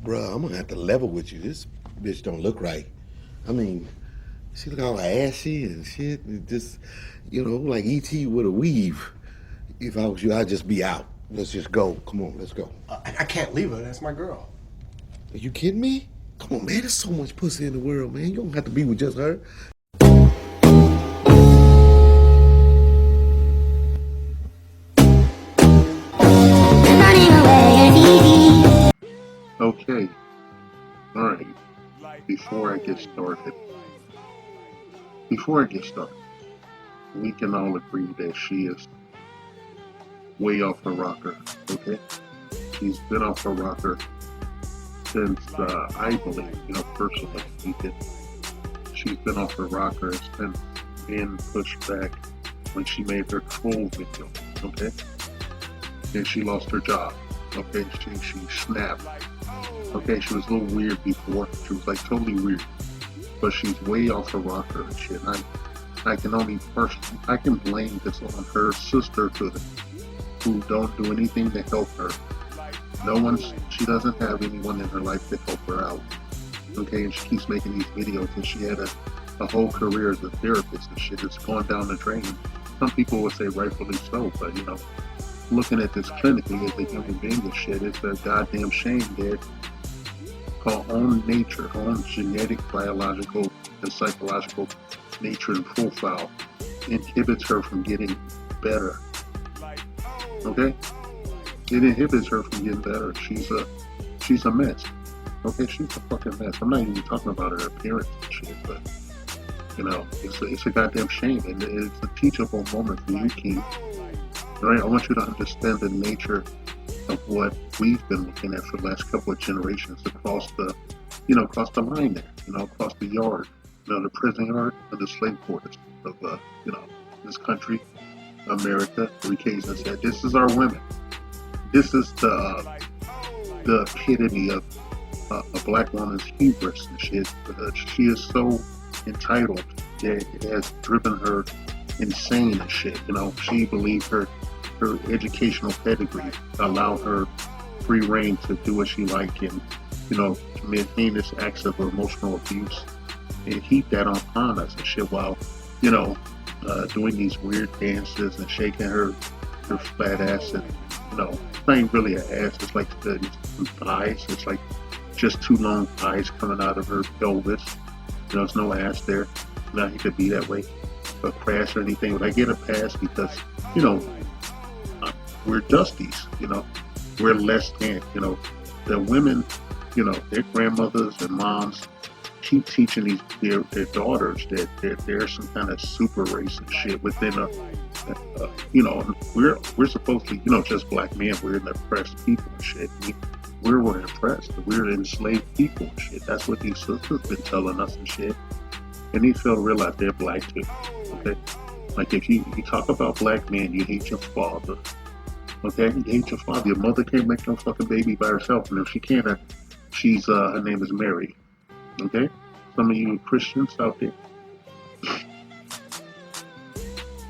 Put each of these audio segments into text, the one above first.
Bruh, I'm gonna have to level with you. This bitch don't look right. I mean, she look all ashy and shit. And just, like ET with a weave. If I was you, I'd just be out. Let's just go. Come on, let's go. I can't leave her. That's my girl. Are you kidding me? Come on, man. There's so much pussy in the world, man. You don't have to be with just her. Okay, alright, before I get started, we can all agree that she is way off her rocker, okay? She's been off her rocker since, I believe, personally speaking, she's been off her rocker since being pushed back when she made her troll video, okay? And she lost her job, okay? She snapped. Okay, she was a little weird before. She was like totally weird, but she's way off her rocker and shit. I can blame this on her sisterhood, who don't do anything to help her. She doesn't have anyone in her life to help her out. Okay, and she keeps making these videos, and she had a whole career as a therapist and shit. It's gone down the drain. Some people would say rightfully so, but looking at this clinically as a human being and shit, it's a goddamn shame that her own nature, her own genetic, biological, and psychological nature and profile inhibits her from getting better. Okay? It inhibits her from getting better. She's a mess. Okay, she's a fucking mess. I'm not even talking about her appearance and shit, but it's a goddamn shame, and it's a teachable moment for you, King. Right? I want you to understand the nature of what we've been looking at for the last couple of generations across the line there, across the yard, the prison yard and the slave quarters of, this country, America. We occasionally said, this is our women. This is the epitome of a black woman's hubris and shit. She is so entitled that it has driven her insane and shit. She believed her educational pedigree allowed her free reign to do what she liked and, commit heinous acts of emotional abuse and heap that upon us and shit while, doing these weird dances and shaking her flat ass and, it's not even really an ass, it's like the thighs, it's like just two long thighs coming out of her pelvis. There's no ass there. Now he could be that way, a crash or anything, but I get a pass because, we're dusties, we're less than, the women, their grandmothers and moms keep teaching their daughters that there's some kind of super race and shit within we're supposed to, just black men, we're an oppressed people and shit. We're oppressed, we're enslaved people and shit. That's what these sisters been telling us and shit. And these fellas realize they're black too, okay? Like if you talk about black men, you hate your father. Okay, you hate your father. Your mother can't make no fucking baby by herself, and if she can't, her name is Mary. Okay, some of you Christians out there.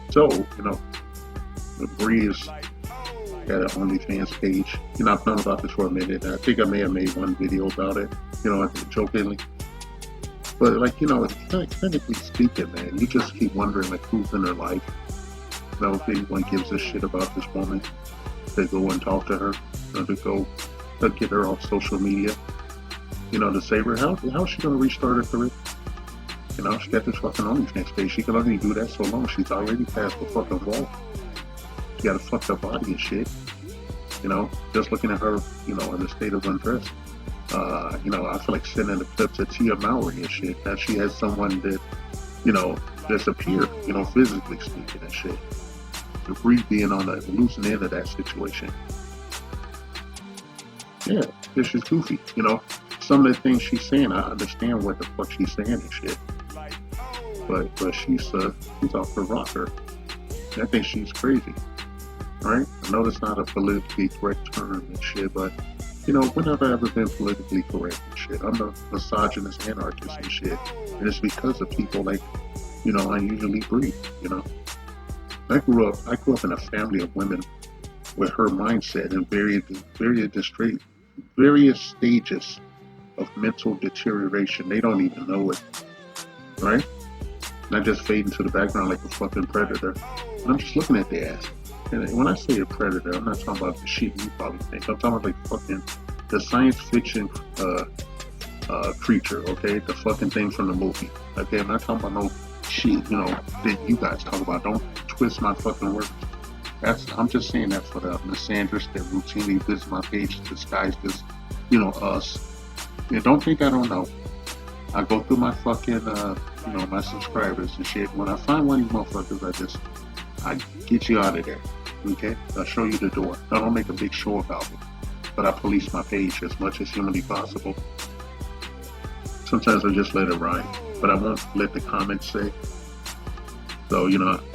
So Bree has got an OnlyFans page. I've known about this for a minute. I think I may have made one video about it. I think jokingly. But technically speaking, man, you just keep wondering who's in her life. If anyone gives a shit about this woman. To go and talk to her, to get her off social media, to save her. How's she gonna restart her career? She got this fucking OnlyFans page. She can only do that so long. She's already past the fucking wall. She got a fucked up body and shit. Just looking at her, in a state of undress. I feel like sending the clip to Tia Mowry and shit. That she has someone that, disappear, physically speaking and shit. The Bree being on the losing end of that situation. Yeah, this she's goofy. Some of the things she's saying, I understand what the fuck she's saying and shit. But she's off the rocker. I think she's crazy. Right? I know that's not a politically correct term and shit, but when have I ever been politically correct and shit? I'm a misogynist anarchist and shit. And it's because of people like, unusually Bree, I grew up in a family of women with her mindset and various stages of mental deterioration. They don't even know it. Right? Not just fade into the background like a fucking predator. And I'm just looking at their ass. And when I say a predator, I'm not talking about the shit you probably think. I'm talking about like fucking the science fiction creature, okay? The fucking thing from the movie. Okay, I'm not talking about no shit, that you guys talk about. Don't twist my fucking words. I'm just saying that for the misandrists that routinely visit my page disguised as, us. And don't think I don't know. I go through my fucking, my subscribers and shit. When I find one of these motherfuckers, I get you out of there. Okay? I'll show you the door. I don't make a big show about it. But I police my page as much as humanly possible. Sometimes I just let it ride. But I won't let the comments say. So,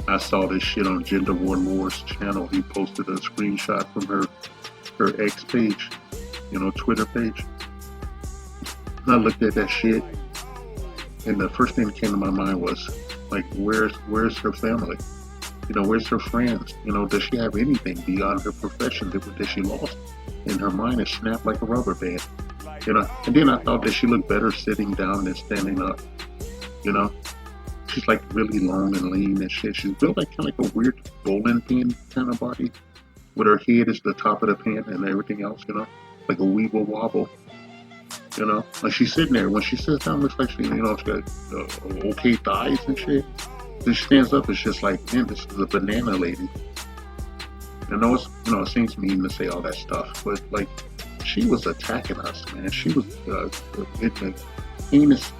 I saw this shit on Gender War Moore's channel. He posted a screenshot from her ex page, Twitter page. And I looked at that shit. And the first thing that came to my mind was, like, where's her family? Where's her friends? Does she have anything beyond her profession that she lost? And her mind is snapped like a rubber band. And then I thought that she looked better sitting down than standing up. She's like really long and lean and shit. She's built like kind of like a weird bowling pin kind of body. With her head is the top of the pin and everything else, like a weeble wobble. Like she's sitting there. When she sits down, looks like she's got okay thighs and shit. Then she stands up, it's just like, man, this is a banana lady. I know it seems mean to say all that stuff, but like, she was attacking us, man. She was in a heinous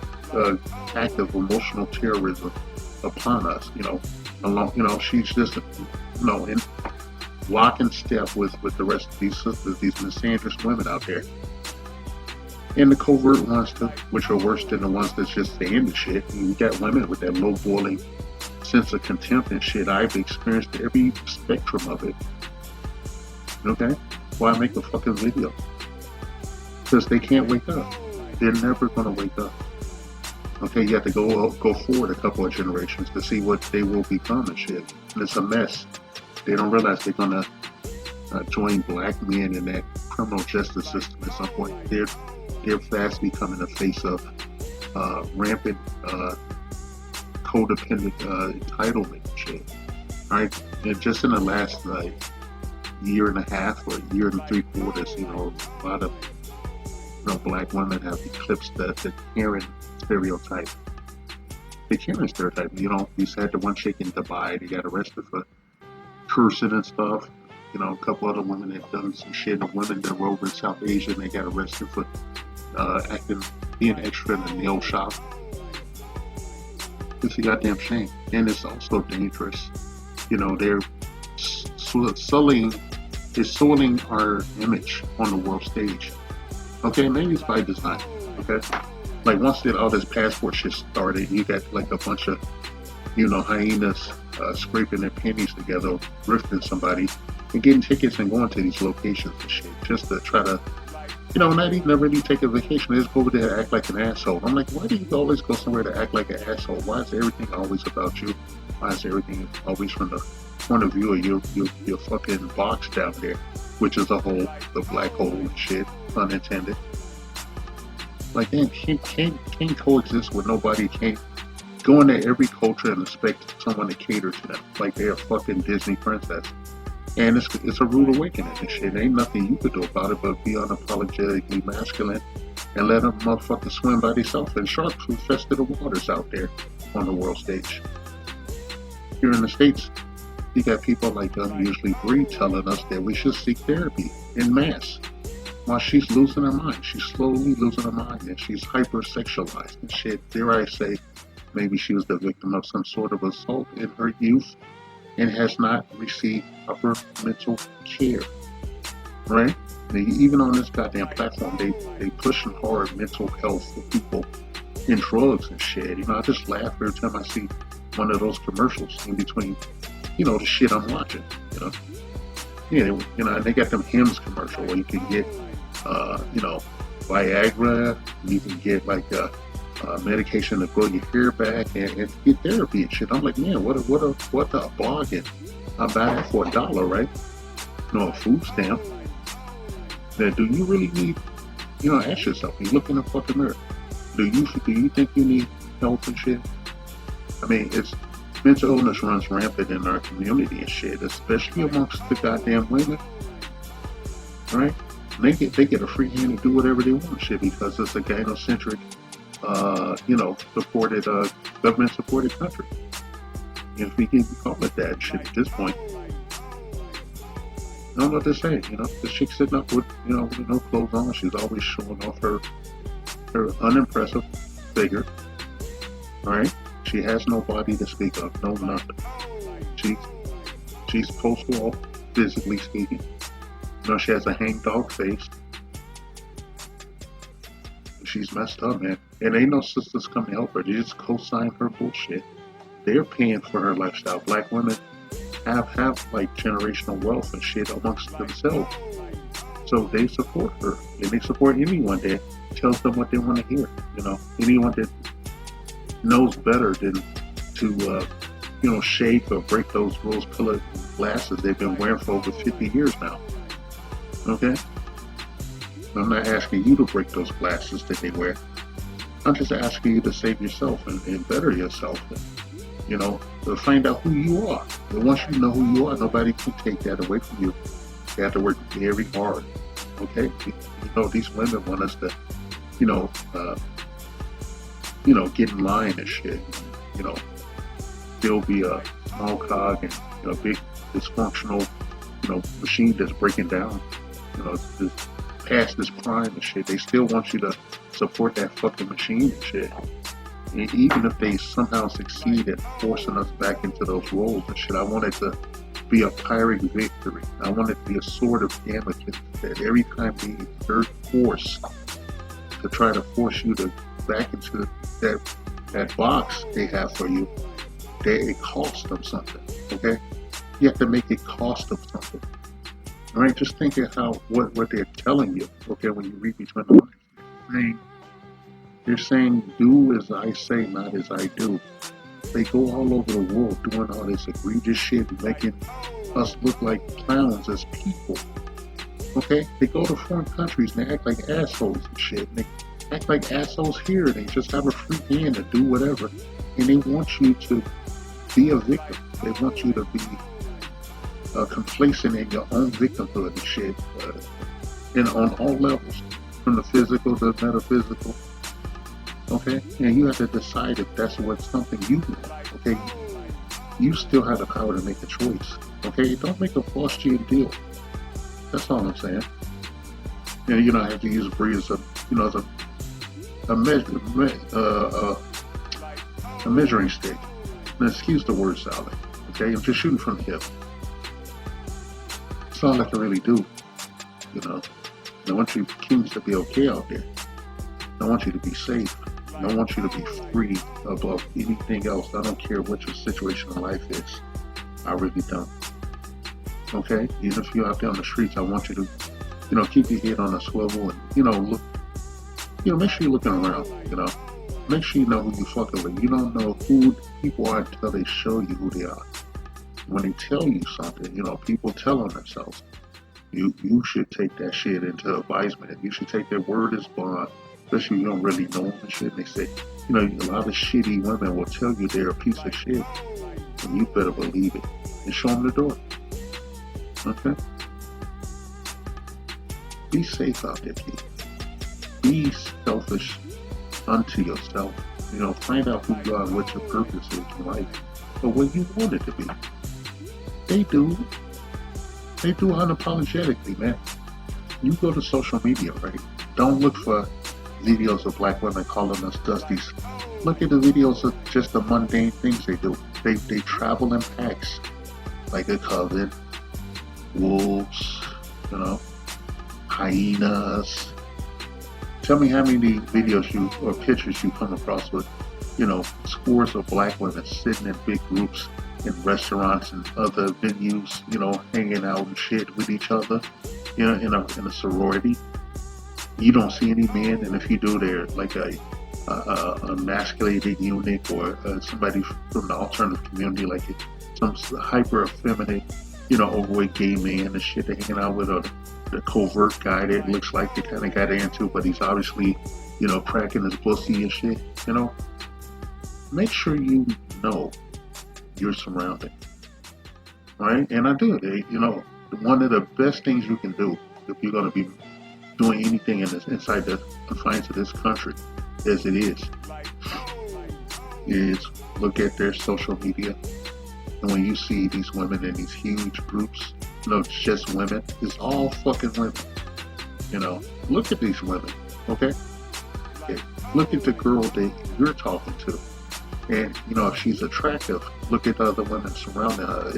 act of emotional terrorism upon us, she's just, in lock and step with the rest of these sisters, these misandrous women out there. And the covert ones too, which are worse than the ones that's just saying the shit. You got women with that low boiling sense of contempt and shit. I've experienced every spectrum of it. Okay? Why make a fucking video? Because they can't wake up. They're never gonna wake up. Okay, you have to go forward a couple of generations to see what they will become and shit. And it's a mess. They don't realize they're gonna join black men in that criminal justice system at some point. They're fast becoming the face of rampant codependent entitlement and shit. Right? And just in the last year and a half or year and 3/4, a lot of black women have eclipsed the Karen stereotype. The Karen stereotype, you said the one chick in Dubai, they got arrested for cursing and stuff. A couple other women have done some shit. The women that were over in South Asia, and they got arrested for being extra in the nail shop. It's a goddamn shame. And it's also dangerous. They're soiling our image on the world stage. Okay, maybe it's by design. Okay? Like once all this passport shit started, you got like a bunch of, hyenas scraping their panties together, grifting somebody, and getting tickets and going to these locations and shit, just to try to, not even really take a vacation. They just go over there and act like an asshole. I'm like, why do you always go somewhere to act like an asshole? Why is everything always about you? Why is everything always from the point of view of your fucking box down there, which is the black hole and shit, unintended. Like, man, can't coexist with nobody. Can't go into every culture and expect someone to cater to them like they're a fucking Disney princess. And it's a rude awakening and shit. Ain't nothing you could do about it but be unapologetically masculine and let a motherfucker swim by themselves in sharks who infested the waters out there on the world stage. Here in the States, You got people like usually Bree telling us that we should seek therapy in mass. While she's losing her mind, she's slowly losing her mind, and she's hypersexualized and shit. Dare I say, maybe she was the victim of some sort of assault in her youth and has not received proper mental care, right? Even on this goddamn platform, they pushing hard mental health for people in drugs and shit. I just laugh every time I see one of those commercials in between, the shit I'm watching, Yeah, and they got them Hims commercial where you can get, Viagra, you can get like medication to grow your hair back and get therapy and shit. I'm like, man, what a bargain. I buy that for $1, right? A food stamp. Then do you really need, ask yourself, you look in the fucking mirror. Do you think you need help and shit? I mean, mental illness runs rampant in our community and shit, especially amongst the goddamn women, right? They get a free hand to do whatever they want, shit, because it's a gynocentric, supported, government-supported country. If we can call it that shit at this point. I don't know what to say, the chick sitting up with no clothes on, she's always showing off her unimpressive figure, right? She has no body to speak of, no nothing. She's post-wall, physically speaking. She has a hangdog face. She's messed up, man. And ain't no sisters come to help her. They just co-sign her bullshit. They're paying for her lifestyle. Black women have like generational wealth and shit amongst themselves. So they support her. And they support anyone that tells them what they want to hear. Anyone that knows better than to shake or break those rose-colored glasses they've been wearing for over 50 years now. Okay? I'm not asking you to break those glasses that they wear. I'm just asking you to save yourself and better yourself. And, to find out who you are. And once you know who you are, nobody can take that away from you. You have to work very hard. Okay? These women want us to, get in line and shit. They'll be a small cog and a big dysfunctional, machine that's breaking down. Past this prime and shit. They still want you to support that fucking machine and shit. And even if they somehow succeed at forcing us back into those roles and shit, I want it to be a Pyrrhic victory. I want it to be a sword of Damocles that every time they exert force to try to force you to back into that box they have for you, that it costs them something. Okay? You have to make it cost them something. All right, just think of what they're telling you. Okay, when you read between the lines, they're saying, "Do as I say, not as I do." They go all over the world doing all this egregious shit, making us look like clowns as people. Okay, they go to foreign countries and they act like assholes and shit. And they act like assholes here. And they just have a free hand to do whatever, and they want you to be a victim. They want you to be complacent in your own victimhood and shit, and on all levels, from the physical to the metaphysical. Okay, and you have to decide if that's something you want. Okay, you still have the power to make a choice. Okay, don't make a Faustian deal. That's all I'm saying. And I have to use Bree as a measuring stick. And excuse the word salad. Okay, I'm just shooting from the hip. That's all I can really do. I want you kings to be okay out there. I want you to be safe. I want you to be free above anything else. I don't care what your situation in life is. I really don't. Okay? Even if you're out there on the streets, I want you to, keep your head on a swivel and, look, make sure you're looking around, Make sure you know who you're fucking with. You don't know who people are until they show you who they are. When they tell you something, people tell on themselves. You should take that shit into advisement. You should take their word as bond, especially if you don't really know them and shit. And they say, a lot of shitty women will tell you they're a piece of shit, and you better believe it. And show them the door. Okay? Be safe out there, kids. Be selfish unto yourself. Find out who you are and what your purpose is in life, or what you want it to be. they do unapologetically, man. You go to social media, right? Don't look for videos of black women calling us dusties. Look at the videos of just the mundane things they do. They travel in packs, like a coven, wolves, hyenas. Tell me how many videos or pictures you come across with, scores of black women sitting in big groups in restaurants and other venues, hanging out and shit with each other, in a sorority. You don't see any men, and if you do, they're like a emasculated eunuch or somebody from the alternative community, like some hyper effeminate, overweight gay man and shit. They're hanging out with the covert guy that looks like they kind of got into, but he's obviously, cracking his pussy and shit. Make sure you know your surrounding, right? And I do. One of the best things you can do if you're going to be doing anything inside the confines of this country, as it is look at their social media. And when you see these women in these huge groups, it's just women, it's all fucking women. Look at these women, okay? Look at the girl that you're talking to. And, if she's attractive, look at the other women surrounding her.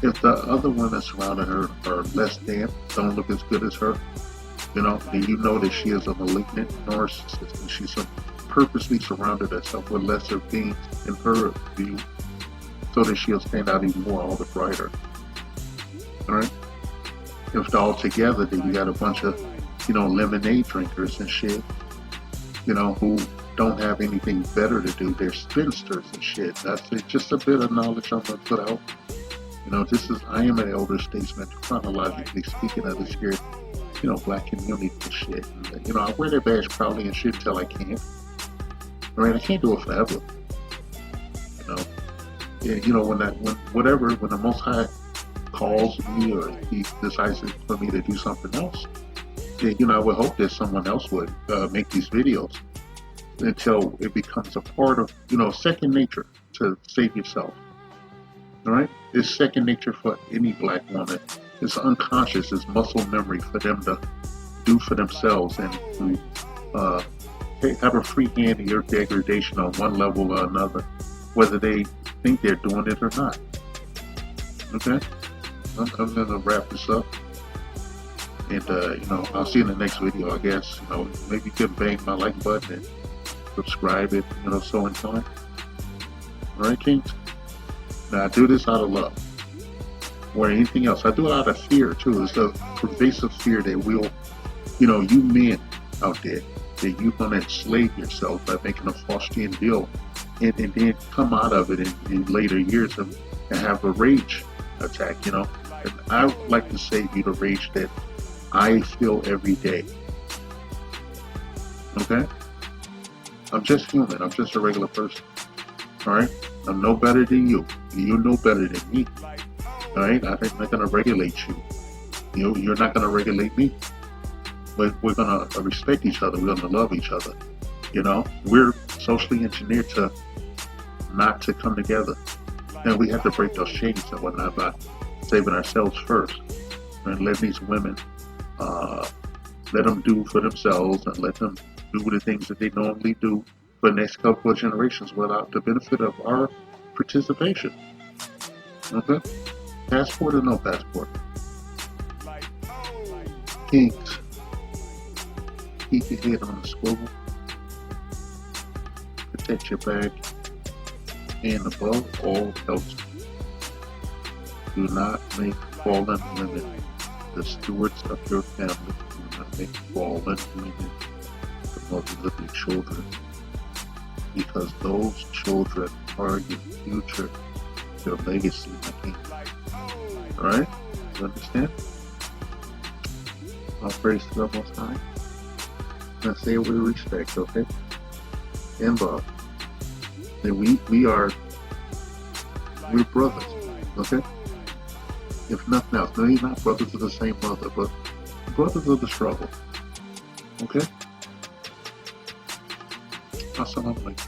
If the other women surrounding her are less than, don't look as good as her, then you know that she is a malignant narcissist, and she's purposely surrounded herself with lesser beings in her view, so that she'll stand out even more, all the brighter. All right? If all together, then you got a bunch of, lemonade drinkers and shit, who don't have anything better to do. They're spinsters and shit. That's it. Just a bit of knowledge I'm gonna put out. I am an elder statesman, chronologically speaking of this here, black community and shit. And, I wear that badge proudly and shit until I can't. All right, I can't do it forever. When the Most High calls me or He decides for me to do something else, then, I would hope that someone else would make these videos until it becomes a part of, second nature to save yourself. All right? It's second nature for any black woman. It's unconscious. It's muscle memory for them to do for themselves and to have a free hand in your degradation on one level or another, whether they think they're doing it or not. Okay? I'm going to wrap this up. And, I'll see you in the next video, I guess. Maybe you can bang my like button and subscribe if, so in time. All right, Kings? Now, I do this out of love. Or anything else. I do it out of fear, too. It's a pervasive fear that you men out there, that you're going to enslave yourself by making a Faustian deal and then come out of it in later years and have a rage attack, And I would like to save you the rage that I feel every day. Okay? I'm just human. I'm just a regular person. All right? I'm no better than you. You're no better than me. All right? I'm not going to regulate you. You're not going to regulate me. We're going to respect each other. We're going to love each other. We're socially engineered not to come together. And we have to break those chains and whatnot by saving ourselves first. And let these women, let them do for themselves and let them do the things that they normally do for the next couple of generations without the benefit of our participation. Okay? Passport or no passport? Kings, keep your head on the swivel. Protect your back. And above all else, do not make fallen women the stewards of your family. Do not make fallen women the mothers of your children. Because those children are your future, your legacy, my king. Alright? You understand? I'll praise the Most High. And I say it with respect, okay? And love. And we're brothers, okay? If nothing else, no, you're not brothers of the same mother, but brothers of the struggle, okay? Assalamu alaikum.